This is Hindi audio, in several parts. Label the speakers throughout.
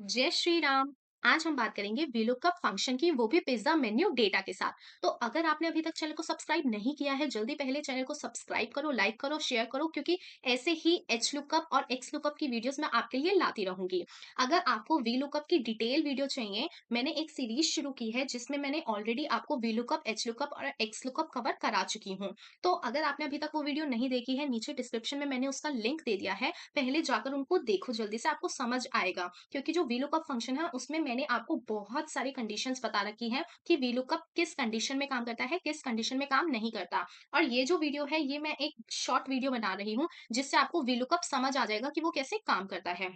Speaker 1: जय श्री राम। आज हम बात करेंगे वीलुकअप फंक्शन की, वो भी पिज्जा मेन्यू डेटा के साथ। तो अगर आपने अभी तक चैनल को सब्सक्राइब नहीं किया है, जल्दी पहले चैनल को सब्सक्राइब करो, लाइक करो, शेयर करो, क्योंकि ऐसे ही एच लुकअप और एक्स लुकअप की वीडियोस मैं आपके लिए लाती रहूंगी। अगर आपको वीलुकअप की डिटेल वीडियो चाहिए, मैंने एक सीरीज शुरू की है जिसमें मैंने ऑलरेडी आपको वीलुकअप, एच लुकअप और एक्स लुकअप कवर करा चुकी हूँ। तो अगर आपने अभी तक वो वीडियो नहीं देखी है, नीचे डिस्क्रिप्शन में मैंने उसका लिंक दे दिया है, पहले जाकर उनको देखो, जल्दी से आपको समझ आएगा। क्योंकि जो वीलुकअप फंक्शन है उसमें मैंने आपको बहुत सारी कंडीशंस बता रखी हैं कि वीलुकअप किस कंडीशन में काम करता है, किस कंडीशन में काम नहीं करता। और ये जो वीडियो है, ये मैं एक शॉर्ट वीडियो बना रही हूँ जिससे आपको वीलुकअप समझ आ जाएगा कि वो कैसे काम करता है।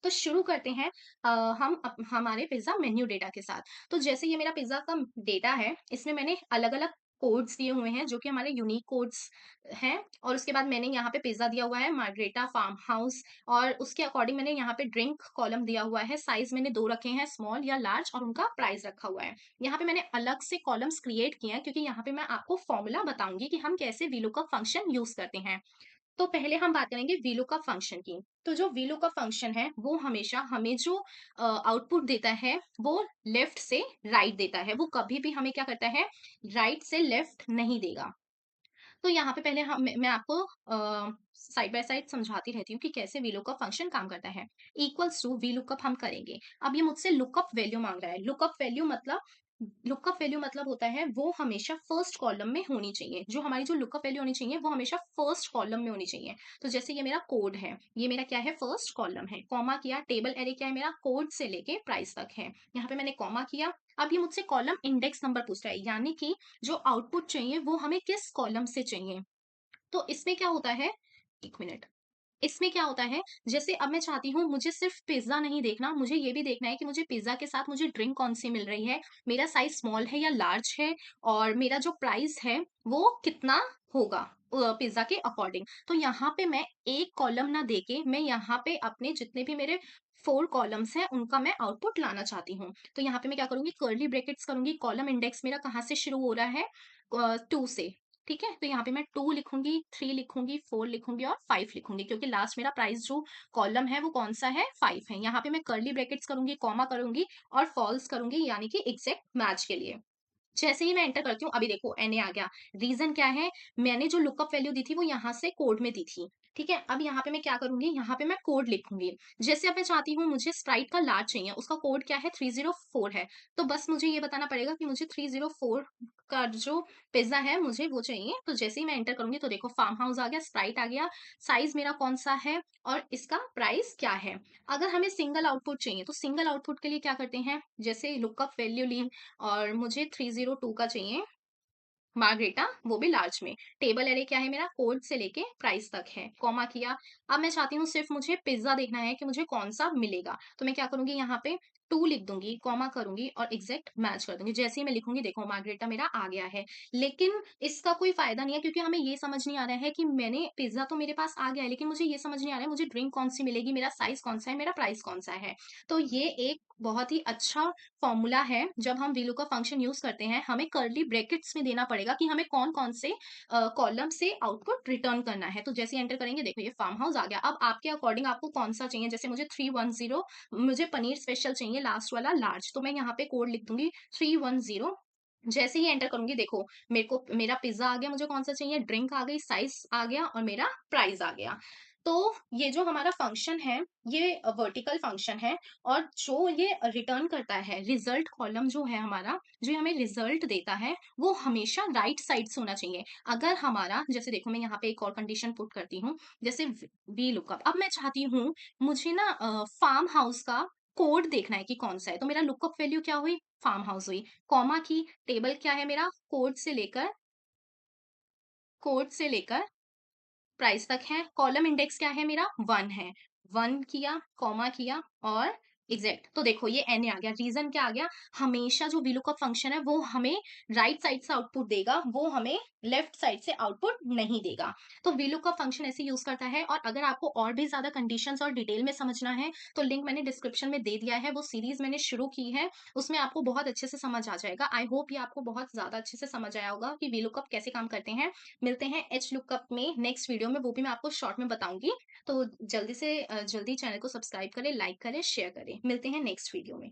Speaker 1: तो शुरू करते हैं हमारे पिज्जा मेन्यू डेटा के साथ। तो जैसे ये मेरा पिज्जा का डेटा है, इसमें मैंने अलग अलग कोड्स दिए हुए हैं जो कि हमारे यूनिक कोड्स हैं। और उसके बाद मैंने यहाँ पे पिज्जा दिया हुआ है मार्गरेटा फार्म हाउस, और उसके अकॉर्डिंग मैंने यहाँ पे ड्रिंक कॉलम दिया हुआ है। साइज मैंने दो रखे हैं, स्मॉल या लार्ज, और उनका प्राइस रखा हुआ है। यहाँ पे मैंने अलग से कॉलम्स क्रिएट किए हैं क्योंकि यहाँ पे मैं आपको फॉर्मूला बताऊंगी कि हम कैसे वीलुकअप फंक्शन यूज करते हैं। तो पहले हम बात करेंगे वीलुकअप फंक्शन की। तो जो वीलुकअप फंक्शन है वो हमेशा हमें जो आउटपुट देता है वो लेफ्ट से राइट देता है। वो कभी भी हमें क्या करता है, राइट से लेफ्ट नहीं देगा। तो यहाँ पे पहले हम मैं आपको साइड बाय साइड समझाती रहती हूँ कि कैसे वीलुकअप फंक्शन काम करता है। इक्वल्स टू वीलुकअप हम करेंगे। अब ये मुझसे लुकअप वैल्यू मांग रहा है। लुकअप वैल्यू मतलब होता है वो हमेशा फर्स्ट कॉलम में होनी चाहिए। जो हमारी जो लुकअप वैल्यू होनी चाहिए वो हमेशा फर्स्ट कॉलम में होनी चाहिए। तो जैसे ये मेरा कोड है, ये मेरा क्या है, फर्स्ट कॉलम है। कॉमा किया, टेबल एरे क्या है मेरा, कोड से लेके प्राइस तक है। यहाँ पे मैंने कॉमा किया। अब ये मुझसे कॉलम इंडेक्स नंबर पूछ रहा है, यानी कि जो आउटपुट चाहिए वो हमें किस कॉलम से चाहिए। तो इसमें क्या होता है, एक मिनट, इसमें क्या होता है, जैसे अब मैं चाहती हूँ मुझे सिर्फ पिज्जा नहीं देखना, मुझे ये भी देखना है कि मुझे पिज्जा के साथ मुझे ड्रिंक कौन सी मिल रही है, मेरा साइज स्मॉल है या लार्ज है, और मेरा जो प्राइस है वो कितना होगा पिज्जा के अकॉर्डिंग। तो यहाँ पे मैं एक कॉलम ना देके मैं यहाँ पे अपने जितने भी मेरे फोर कॉलम्स हैं उनका मैं आउटपुट लाना चाहती हूँ। तो यहाँ पे मैं क्या करूंगी, कर्ली ब्रैकेट्स करूंगी। कॉलम इंडेक्स मेरा कहाँ से शुरू हो रहा है, 2 से। ठीक है, तो यहाँ पे मैं 2 लिखूंगी, 3 लिखूंगी, 4 लिखूंगी और 5 लिखूंगी, क्योंकि लास्ट मेरा प्राइस जो कॉलम है वो कौन सा है, 5 है। यहाँ पे मैं कर्ली ब्रैकेट्स करूंगी, कॉमा करूंगी और फॉल्स करूंगी, यानी कि एग्जैक्ट मैच के लिए। जैसे ही मैं एंटर करती हूँ, अभी देखो एन ए आ गया। रीजन क्या है, मैंने जो लुकअप वैल्यू दी थी वो यहाँ से कोड में दी थी। ठीक है, अब यहाँ पे मैं क्या करूंगी, यहाँ पे मैं कोड लिखूंगी। जैसे अब मैं चाहती हूँ मुझे स्प्राइट का लार्ज चाहिए, उसका कोड क्या है, 304 है। तो बस मुझे ये बताना पड़ेगा कि मुझे 304 का जो पिज्जा है मुझे वो चाहिए। तो जैसे ही मैं एंटर करूंगी तो देखो फार्म हाउस आ गया, स्प्राइट आ गया, साइज मेरा कौन सा है और इसका प्राइस क्या है। अगर हमें सिंगल आउटपुट चाहिए तो सिंगल आउटपुट के लिए क्या करते हैं, जैसे लुकअप वैल्यू ली और मुझे 302 का चाहिए मार्गरेटा, वो भी लार्ज में। टेबल एरे क्या है मेरा, कोड से लेके प्राइस तक है, कॉमा किया। अब मैं चाहती हूँ सिर्फ मुझे पिज्जा देखना है कि मुझे कौन सा मिलेगा। तो मैं क्या करूंगी, यहाँ पे 2 लिख दूंगी, कॉमा करूंगी और एग्जैक्ट मैच कर दूंगी। जैसे ही मैं लिखूंगी देखो मार्गरेटा मेरा आ गया है। लेकिन इसका कोई फायदा नहीं है, क्योंकि हमें ये समझ नहीं आ रहा है कि मैंने पिज्जा तो मेरे पास आ गया है, लेकिन मुझे ये समझ नहीं आ रहा है मुझे ड्रिंक कौन सी मिलेगी, मेरा साइज कौन सा है, मेरा प्राइस कौन सा है। तो ये एक बहुत ही अच्छा फॉर्मूला है। जब हम वीलू का फंक्शन यूज करते हैं, हमें कर्ली ब्रैकेट्स में देना पड़ेगा कि हमें कौन कौन से कॉलम से आउटपुट रिटर्न करना है। तो जैसे एंटर करेंगे देखो ये फार्म हाउस आ गया। अब आपके अकॉर्डिंग आपको कौन सा चाहिए, जैसे मुझे 310, मुझे पनीर स्पेशल चाहिए, लास्ट वाला लार्ज, तो मैं यहाँ पे कोड लिख दूंगी 310। जैसे ही एंटर करूंगी देखो मेरे को मेरा पिज्जा आ गया, मुझे कौन सा चाहिए, ड्रिंक आ गई, साइज आ गया और मेरा प्राइस आ गया। तो ये जो हमारा फंक्शन है ये वर्टिकल फंक्शन है। और जो ये रिटर्न करता है रिजल्ट कॉलम जो है हमारा, जो हमें रिजल्ट देता है वो हमेशा राइट साइड से होना चाहिए। अगर हमारा, जैसे देखो मैं यहाँ पे एक और कंडीशन पुट करती हूँ, जैसे वी लुकअप, अब मैं चाहती हूँ मुझे ना फार्म हाउस का कोड देखना है कि कौन सा है। तो मेरा लुकअप वैल्यू क्या हुई, फार्म हाउस हुई, कॉमा की, टेबल क्या है मेरा, कोड से लेकर प्राइस तक है, कॉलम इंडेक्स क्या है मेरा, 1 है। 1 किया, कॉमा किया और एग्जैक्ट। तो देखो ये एन आ गया। रीजन क्या आ गया, हमेशा जो वीलुकअप फंक्शन है वो हमें राइट साइड से आउटपुट देगा, वो हमें लेफ्ट साइड से आउटपुट नहीं देगा। तो वीलुकअप फंक्शन ऐसे यूज करता है। और अगर आपको और भी ज्यादा कंडीशंस और डिटेल में समझना है तो लिंक मैंने डिस्क्रिप्शन में दे दिया है, वो सीरीज मैंने शुरू की है, उसमें आपको बहुत अच्छे से समझ आ जाएगा। आई होप ये आपको बहुत ज्यादा अच्छे से समझ आया होगा कि वीलुकअप कैसे काम करते हैं। मिलते हैं एच लुकअप में नेक्स्ट वीडियो में, वो भी मैं आपको शॉर्ट में बताऊंगी। तो जल्दी से जल्दी चैनल को सब्सक्राइब करें, लाइक करें, शेयर करें। मिलते हैं नेक्स्ट वीडियो में।